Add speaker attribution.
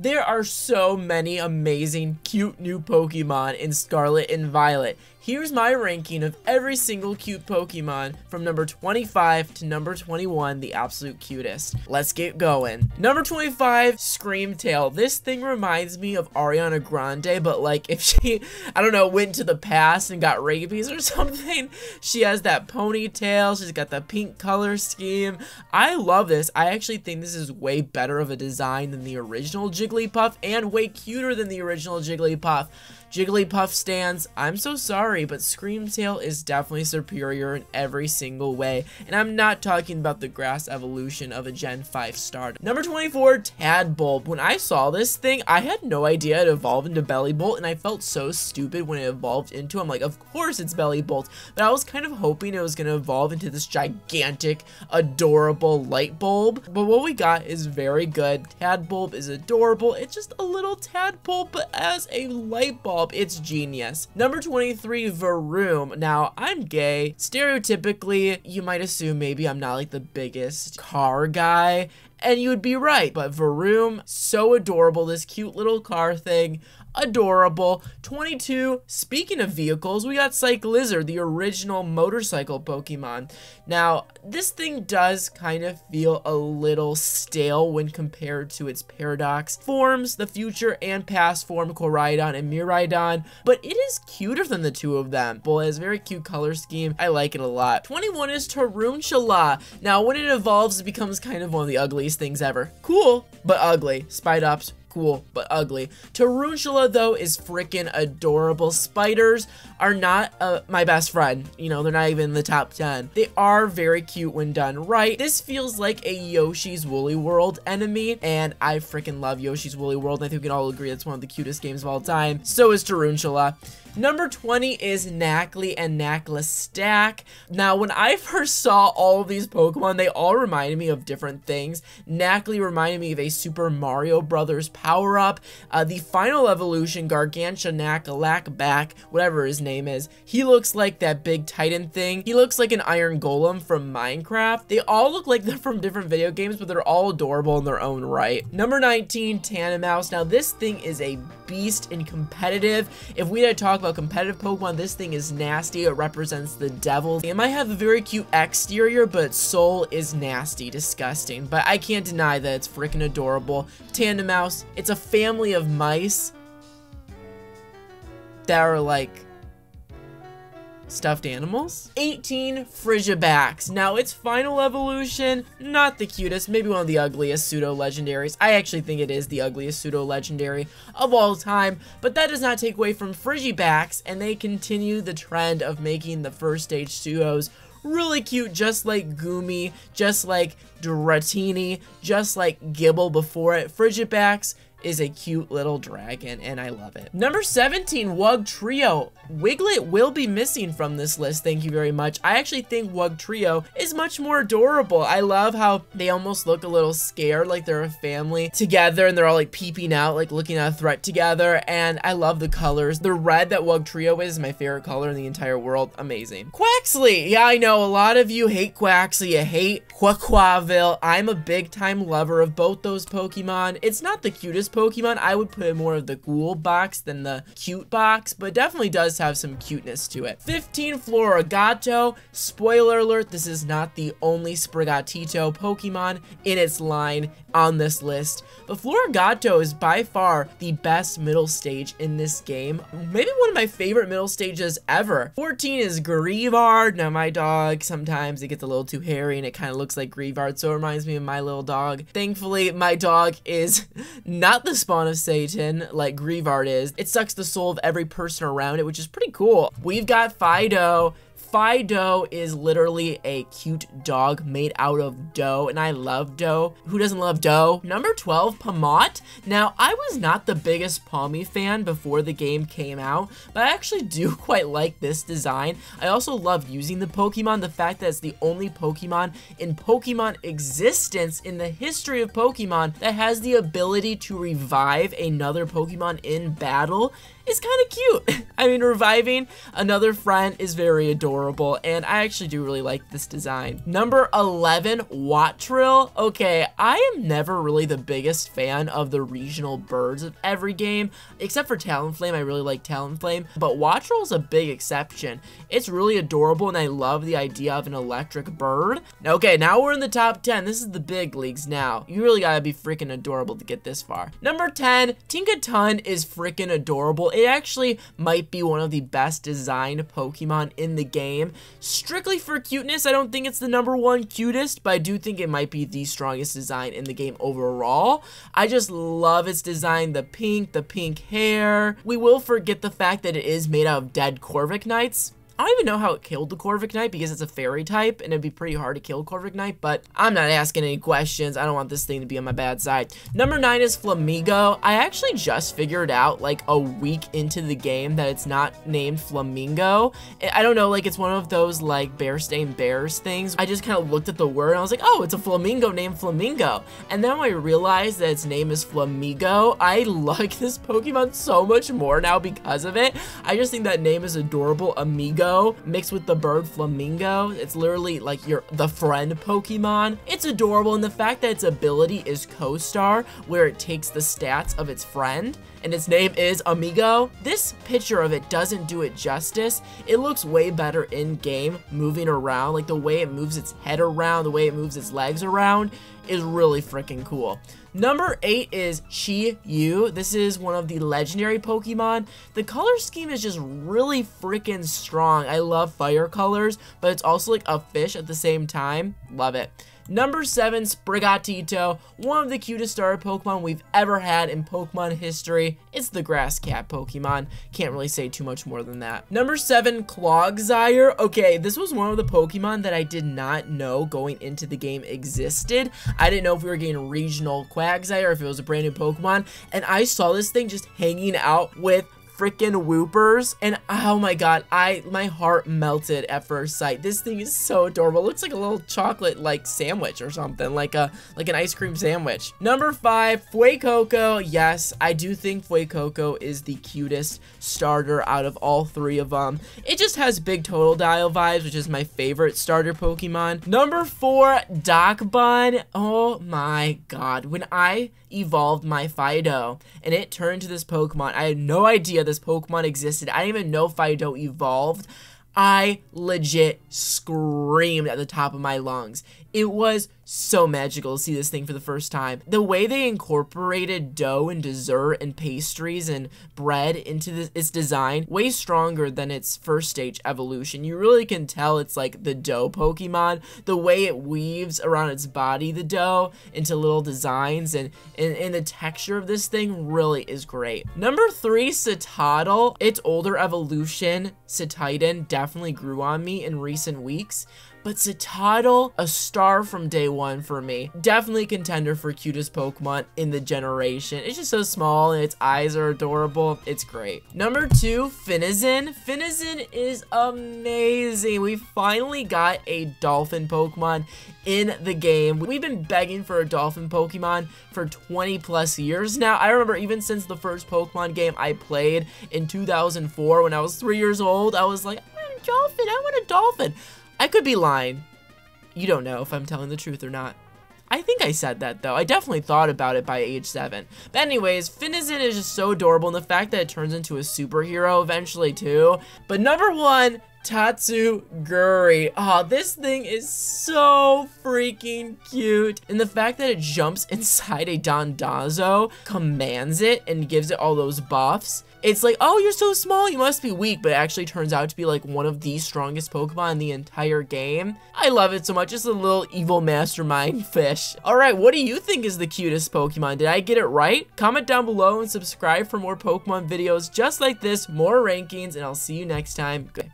Speaker 1: There are so many amazing, cute new Pokemon in Scarlet and Violet. Here's my ranking of every single cute Pokemon from number 25 to number 21, the absolute cutest. Let's get going. Number 25, Screamtail. This thing reminds me of Ariana Grande, but like if she, I don't know, went to the past and got rabies or something. She has that ponytail, she's got the pink color scheme. I love this. I actually think this is way better of a design than the original Jigglypuff and way cuter than the original Jigglypuff. Jigglypuff stands, I'm so sorry, but Screamtail is definitely superior in every single way, and I'm not talking about the grass evolution of a Gen 5 starter. Number 24, Tadbulb. When I saw this thing, I had no idea it evolved into Bellibolt, and I felt so stupid when it evolved into, I'm like, of course it's Bellibolt, but I was kind of hoping it was going to evolve into this gigantic, adorable light bulb, but what we got is very good. Tadbulb is adorable. It's just a little tadpole, but as a light bulb, it's genius. Number 23, Varoom. Now, I'm gay. Stereotypically, you might assume maybe I'm not like the biggest car guy, and you would be right, but Varoom, so adorable, this cute little car thing. Adorable. 22, speaking of vehicles, we got Cyclizar, the original motorcycle Pokemon. Now, this thing does kind of feel a little stale when compared to its paradox forms, the future and past form Koraidon and Miraidon, but it is cuter than the two of them. Well, it has a very cute color scheme. I like it a lot. 21 is Tarantula. Now, when it evolves, it becomes kind of one of the ugliest things ever. Cool, but ugly. Spite-ups. Cool, but ugly. Tarantula, though, is freaking adorable. Spiders are not my best friend. You know, they're not even in the top 10. They are very cute when done right. This feels like a Yoshi's Woolly World enemy, and I freaking love Yoshi's Woolly World, and I think we can all agree it's one of the cutest games of all time. So is Tarantula. Number 20 is Knackley and Knacklastack. Now, when I first saw all of these Pokemon, they all reminded me of different things. Knackley reminded me of a Super Mario Brothers power-up. The final evolution, Gargantua Knacklackback, whatever his name is, he looks like that big Titan thing. He looks like an Iron Golem from Minecraft. They all look like they're from different video games, but they're all adorable in their own right. Number 19, Tanomouse. Now, this thing is a beast and competitive. If we had to talk about competitive Pokemon, this thing is nasty. It represents the devil. It might have a very cute exterior, but its soul is nasty, disgusting. But I can't deny that it's freaking adorable. Tanomouse, it's a family of mice that are like stuffed animals. 18, Frigibax. Now, its final evolution, not the cutest, maybe one of the ugliest pseudo-legendaries. I actually think it is the ugliest pseudo-legendary of all time, but that does not take away from Frigibax, and they continue the trend of making the first stage pseudos really cute, just like Goomy, just like Dratini, just like Gibble before it. Frigibax is a cute little dragon, and I love it. Number 17, Wugtrio. Wiglet will be missing from this list, thank you very much. I actually think Wugtrio is much more adorable. I love how they almost look a little scared, like they're a family together, and they're all like peeping out, like looking at a threat together, and I love the colors. The red that Wugtrio is my favorite color in the entire world. Amazing. Quaxly. Yeah, I know, a lot of you hate Quaxly, you hate Quaquaville. I'm a big time lover of both those Pokemon. It's not the cutest Pokemon. I would put it more of the cool box than the cute box, but definitely does have some cuteness to it. 15, Florigato. Spoiler alert, this is not the only Sprigatito Pokemon in its line on this list, but Florigato is by far the best middle stage in this game. Maybe one of my favorite middle stages ever. 14 is Greavard. Now, my dog, sometimes it gets a little too hairy and it kind of looks like Greavard, so it reminds me of my little dog. Thankfully, my dog is not the spawn of Satan like Greavard is. It sucks the soul of every person around it, which is pretty cool. We've got Fido. Fido is literally a cute dog made out of dough, and I love dough. Who doesn't love dough? Number 12, Pamot. Now, I was not the biggest Pawmi fan before the game came out, but I actually do quite like this design. I also love using the Pokemon. The fact that it's the only Pokemon in Pokemon existence in the history of Pokemon that has the ability to revive another Pokemon in battle is kind of cute. I mean, reviving another friend is very adorable. adorable, and I actually do really like this design. Number 11, Wattrill. Okay, I am never really the biggest fan of the regional birds of every game, except for Talonflame. I really like Talonflame, but Wattrill is a big exception. It's really adorable, and I love the idea of an electric bird. Okay, now we're in the top 10. This is the big leagues now. You really gotta be freaking adorable to get this far. Number 10, Tinkaton is freaking adorable. It actually might be one of the best designed Pokemon in the game. Strictly for cuteness, I don't think it's the number one cutest, but I do think it might be the strongest design in the game overall. I just love its design, the pink hair. We will forget the fact that it is made out of dead Corviknights. I don't even know how it killed the Corviknight because it's a fairy type and it'd be pretty hard to kill Corviknight, but I'm not asking any questions. I don't want this thing to be on my bad side. Number 9 is Flamingo. I actually just figured out like a week into the game that it's not named Flamingo. I don't know, like it's one of those like Bear-Stained Bears things. I just kind of looked at the word and I was like, oh, it's a flamingo named Flamingo. And then when I realized that its name is Flamigo, I like this Pokemon so much more now because of it. I just think that name is adorable. Amigo mixed with the bird flamingo. It's literally like the friend Pokemon. It's adorable, and the fact that its ability is Co-Star, where it takes the stats of its friend, and its name is Amigo. This picture of it doesn't do it justice. It looks way better in game, moving around, like the way it moves its head around, the way it moves its legs around is really freaking cool. Number 8 is Chi-Yu. This is one of the legendary Pokemon. The color scheme is just really freaking strong. I love fire colors, but it's also like a fish at the same time. Love it. Number 7, Sprigatito, one of the cutest starter Pokemon we've ever had in Pokemon history. It's the grass cat Pokemon. Can't really say too much more than that. Number 7, Clogsire. Okay, this was one of the Pokemon that I did not know going into the game existed. I didn't know if we were getting regional Quagsire or if it was a brand new Pokemon, and I saw this thing just hanging out with freaking Whoopers, and oh my god, my heart melted at first sight. This thing is so adorable. It looks like a little chocolate like sandwich or something, like an ice cream sandwich. Number 5, Fuecoco. Yes, I do think Fuecoco is the cutest starter out of all 3 of them. It just has big Totodile vibes, which is my favorite starter Pokemon. Number 4, Docbun. Oh my god, when I evolved my Fido and it turned to this Pokemon, I had no idea this Pokemon existed. I didn't even know Fido evolved. I legit screamed at the top of my lungs. It was so magical to see this thing for the first time. The way they incorporated dough and dessert and pastries and bread into its design, way stronger than its first stage evolution. You really can tell it's like the dough Pokemon. The way it weaves around its body, the dough, into little designs, and the texture of this thing really is great. Number 3, Citadel. Its older evolution, Cetitan, definitely grew on me in recent weeks. But Citadel, a star from day one for me. Definitely contender for cutest Pokemon in the generation. It's just so small and its eyes are adorable. It's great. Number 2, Finizen. Finizen is amazing. We finally got a dolphin Pokemon in the game. We've been begging for a dolphin Pokemon for 20 plus years now. I remember even since the first Pokemon game I played in 2004 when I was 3 years old, I was like, I want a dolphin, I want a dolphin. I could be lying. You don't know if I'm telling the truth or not. I think I said that though. I definitely thought about it by age 7. But anyways, Finizen is just so adorable, and the fact that it turns into a superhero eventually too. But number 1, Tatsuguri. Oh, this thing is so freaking cute. And the fact that it jumps inside a Dondozo, commands it, and gives it all those buffs. It's like, oh, you're so small, you must be weak, but it actually turns out to be like one of the strongest Pokemon in the entire game. I love it so much. It's a little evil mastermind fish. All right, what do you think is the cutest Pokemon? Did I get it right? Comment down below and subscribe for more Pokemon videos just like this, more rankings, and I'll see you next time. Good.